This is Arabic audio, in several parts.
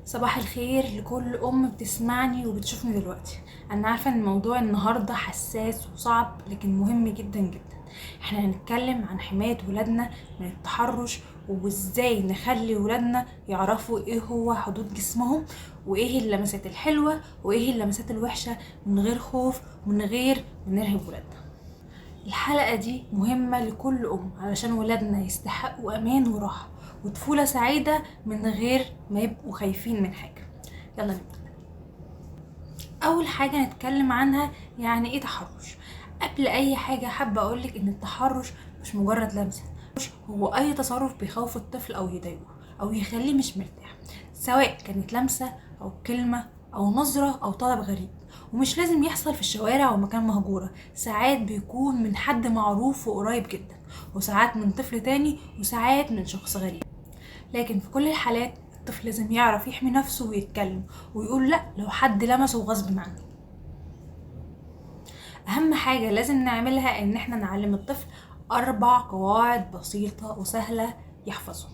صباح الخير لكل ام بتسمعني وبتشوفني دلوقتي. انا عارفه ان موضوع النهارده حساس وصعب لكن مهم جدا جدا. احنا هنتكلم عن حمايه ولادنا من التحرش، وازاي نخلي ولادنا يعرفوا ايه هو حدود جسمهم، وايه اللمسات الحلوه وايه اللمسات الوحشه، من غير خوف ومن غير ما نرهب ولادنا. الحلقة دي مهمة لكل أم علشان ولادنا يستحقوا أمان وراحة وطفولة سعيدة من غير ما يبقوا خايفين من حاجة. يلا نبدأ. أول حاجة نتكلم عنها يعني إيه تحرش. قبل أي حاجة حابة أقولك إن التحرش مش مجرد لمسة، هو أي تصرف بيخوف الطفل أو يضايقه أو يخليه مش مرتاح، سواء كانت لمسة أو كلمة أو نظرة أو طلب غريب. ومش لازم يحصل في الشوارع أو مكان مهجورة، ساعات بيكون من حد معروف وقريب جدا، وساعات من طفل تاني، وساعات من شخص غريب. لكن في كل الحالات الطفل لازم يعرف يحمي نفسه ويتكلم ويقول لأ لو حد لمسه غصب عنه. أهم حاجة لازم نعملها إن احنا نعلم الطفل 4 قواعد بسيطة وسهلة يحفظهم.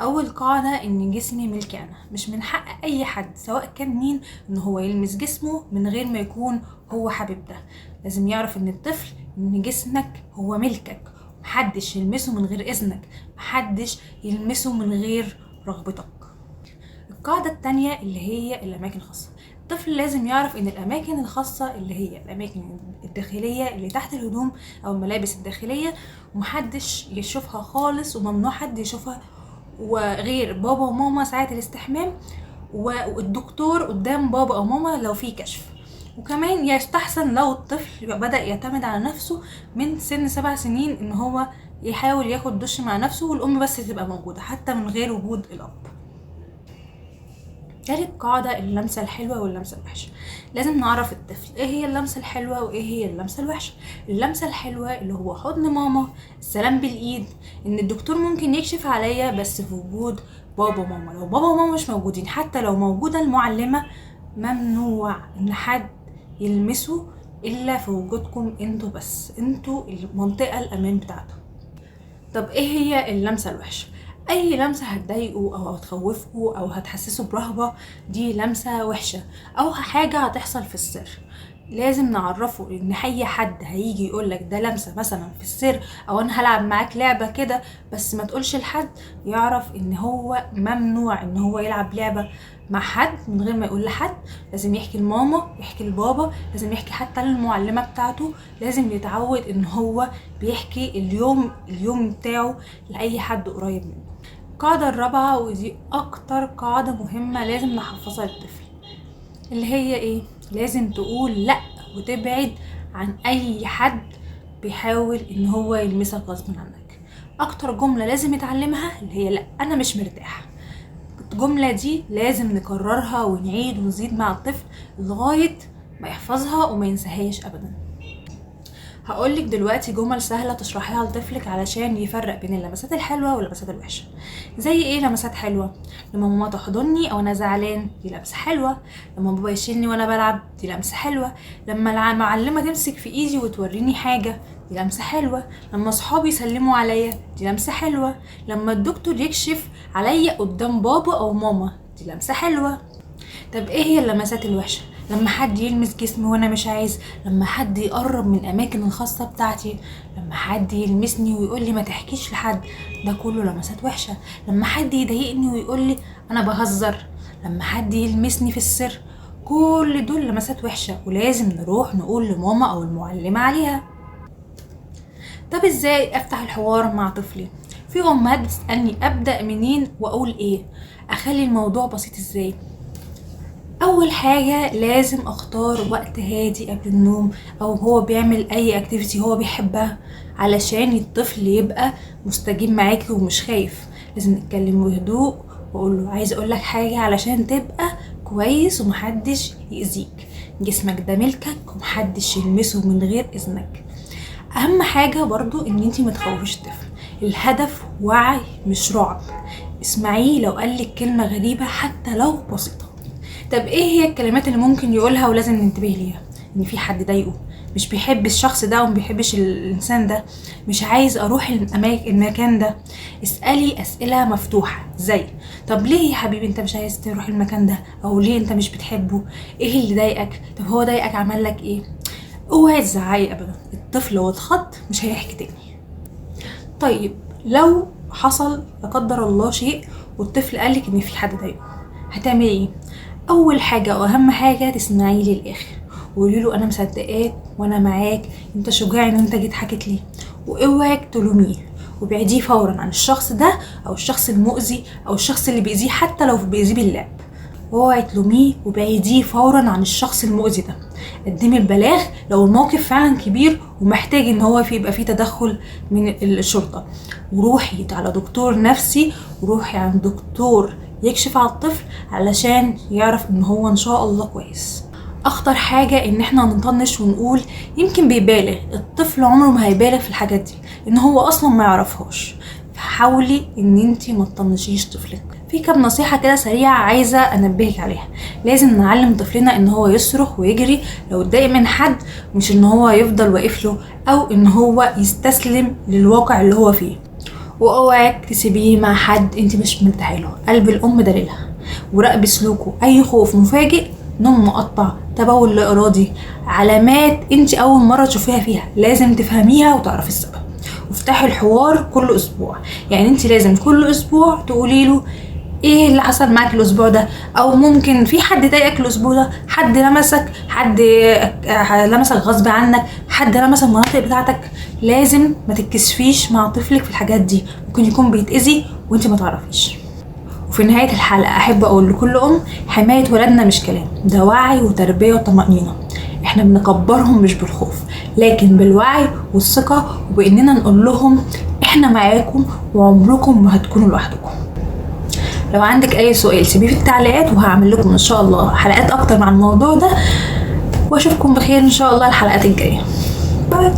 اول قاعدة ان جسمي ملكي انا، مش من حق اي حد سواء كان مين ان هو يلمس جسمه من غير ما يكون هو حابب ده. لازم يعرف ان الطفل ان جسمك هو ملكك، محدش يلمسه من غير اذنك، محدش يلمسه من غير رغبتك. القاعدة التانية اللي هي الاماكن الخاصة. الطفل لازم يعرف ان الاماكن الخاصة اللي هي الاماكن الداخلية اللي تحت الهدوم او الملابس الداخلية ومحدش يشوفها خالص، وممنوع حد يشوفها وغير بابا وماما ساعة الاستحمام، والدكتور قدام بابا او ماما لو في كشف. وكمان يستحسن لو الطفل بدأ يعتمد على نفسه من سن 7 سنين ان هو يحاول ياخد دش مع نفسه والام بس تبقى موجودة حتى من غير وجود الاب. تالت قاعدة اللمسة الحلوة واللمسة الوحشة. لازم نعرف الطفل ايه هي اللمسة الحلوة وايه هي اللمسة الوحشة. اللمسة الحلوة اللي هو حضن ماما، السلام بالايد، ان الدكتور ممكن يكشف عليا بس في وجود بابا وماما. لو بابا وماما مش موجودين، حتى لو موجودة المعلمة، ممنوع ان حد يلمسه الا في وجودكم انتوا بس، انتوا المنطقة الامان بتاعته. طب ايه هي اللمسة الوحشة؟ اي لمسة هتضايقه او هتخوفه او هتحسسه برهبة دي لمسة وحشة، او حاجة هتحصل في السر. لازم نعرفه ان اي حد هيجي يقولك ده لمسة مثلا في السر، او انا هلعب معاك لعبة كده بس ما تقولش لحد، يعرف ان هو ممنوع ان هو يلعب لعبة مع حد من غير ما يقول لحد. لازم يحكي لماما، يحكي لبابا، لازم يحكي حتى للمعلمة بتاعته. لازم يتعود ان هو بيحكي اليوم بتاعه لأي حد قريب منه. القاعدة الرابعة ودي اكتر قاعدة مهمة لازم نحفظها للطفل، اللي هي ايه؟ لازم تقول لا وتبعد عن اي حد بيحاول ان هو يلمسك غصب عنك. اكتر جملة لازم يتعلمها اللي هي لا انا مش مرتاح. الجملة دي لازم نكررها ونعيد ونزيد مع الطفل لغاية ما يحفظها وما ينساهاش ابدا. هقولك دلوقتي جمل سهلة تشرحيها لطفلك علشان يفرق بين اللمسات الحلوة واللمسات الوحشة. زي ايه لمسات حلوة؟ لما ماما تحضني او انا زعلان دي لمسة حلوة، لما بابا يشيلني وانا بلعب دي لمسة حلوة، لما المعلمة تمسك في ايدي وتوريني حاجة دي لمسة حلوة، لما صحابي يسلموا عليا دي لمسة حلوة، لما الدكتور يكشف عليا قدام بابا او ماما دي لمسة حلوة. طب ايه هي اللمسات الوحشة؟ لما حد يلمس جسمي وانا مش عايز، لما حد يقرب من الاماكن الخاصة بتاعتي، لما حد يلمسني ويقول لي ما تحكيش لحد، ده كله لمسات وحشة. لما حد يضايقني ويقول لي انا بهزر، لما حد يلمسني في السر، كل دول لمسات وحشة ولازم نروح نقول لماما او المعلمة عليها. طب ازاي افتح الحوار مع طفلي؟ في امهات بتسألني ابدأ منين واقول ايه، اخلي الموضوع بسيط ازاي؟ اول حاجة لازم اختار وقت هادي قبل النوم او هو بيعمل اي اكتيفيتي هو بيحبها علشان الطفل يبقى مستجيب معاكي ومش خايف. لازم نتكلم بهدوء واقول له عايز اقول لك حاجة علشان تبقى كويس ومحدش يأذيك، جسمك ده ملكك ومحدش يلمسه من غير اذنك. اهم حاجة برضو ان انتي متخوفيش الطفل، الهدف وعي مش رعب. اسمعيه لو قالك كلمة غريبة حتى لو بسيطة. طب ايه هي الكلمات اللي ممكن يقولها ولازم ننتبه ليها؟ ان في حد ضايقه، مش بيحب الشخص ده وما بيحبش الانسان ده، مش عايز اروح المكان ده، اسألي اسئلة مفتوحة زي طب ليه يا حبيبي انت مش عايز تروح المكان ده، او ليه انت مش بتحبه، ايه اللي ضايقك، طب هو ضايقك عمل لك ايه. اوعي تزعقي ابدا، الطفل لو اتخض مش هيحكي تاني. طيب لو حصل لا قدر الله شيء والطفل قالك ان في حد ضايقه، هتعملي ايه؟ اول حاجه واهم حاجه تسمعيه للاخر وقولي له انا مصدقاك وانا معاك، انت شجاع ان انت جيت حكيت لي، واوعك تلوميه وبعديه فورا عن الشخص ده او الشخص المؤذي او الشخص اللي بيأذيه حتى لو بيأذيه باللعب. اوعي تلوميه وبعديه فورا عن الشخص المؤذي ده. قدمي البلاغ لو الموقف فعلا كبير ومحتاج ان هو يبقى فيه تدخل من الشرطه، وروحي على دكتور نفسي وروحي عند دكتور يكشف على الطفل علشان يعرف ان هو ان شاء الله كويس. اخطر حاجه ان احنا نطنش ونقول يمكن بيبالغ، الطفل عمره ما هيبالغ في الحاجات دي ان هو اصلا ما يعرفهاش. فحاولي ان انتي ما تطنشيش طفلك. في كام نصيحة كده سريعة عايزة انبهك عليها. لازم نعلم طفلنا ان هو يصرخ ويجري لو اتضايق من حد، مش ان هو يفضل واقف له او ان هو يستسلم للواقع اللي هو فيه. واوعك تسيبيه مع حد انت مش مرتاحه له، قلب الام دليلها. وراقبي سلوكه، اي خوف مفاجئ، نوم مقطع، تبول لا ارادي، علامات انت اول مره تشوفيها فيها لازم تفهميها وتعرفي السبب. وافتحي الحوار كل اسبوع، يعني انت لازم كل اسبوع تقولي له ايه اللي حصل معاك الاسبوع ده، او ممكن في حد ضايقك الاسبوع ده، حد لمسك، حد لمسك غصب عنك، حد لمس المناطق بتاعتك. لازم ما تتكسفيش مع طفلك في الحاجات دي، ممكن يكون بيتأذي وانت ما تعرفيش. وفي نهاية الحلقة احب اقول لكل ام، حماية ولادنا مش كلام، ده وعي وتربية وطمأنينة. احنا بنكبرهم مش بالخوف لكن بالوعي والثقة، وباننا نقول لهم احنا معاكم وعمركم ما هتكونوا لوحدكم. لو عندك اي سؤال سيبيه في التعليقات وهعمل لكم ان شاء الله حلقات اكتر مع الموضوع ده، واشوفكم بخير ان شاء الله الحلقات الجايه. باي.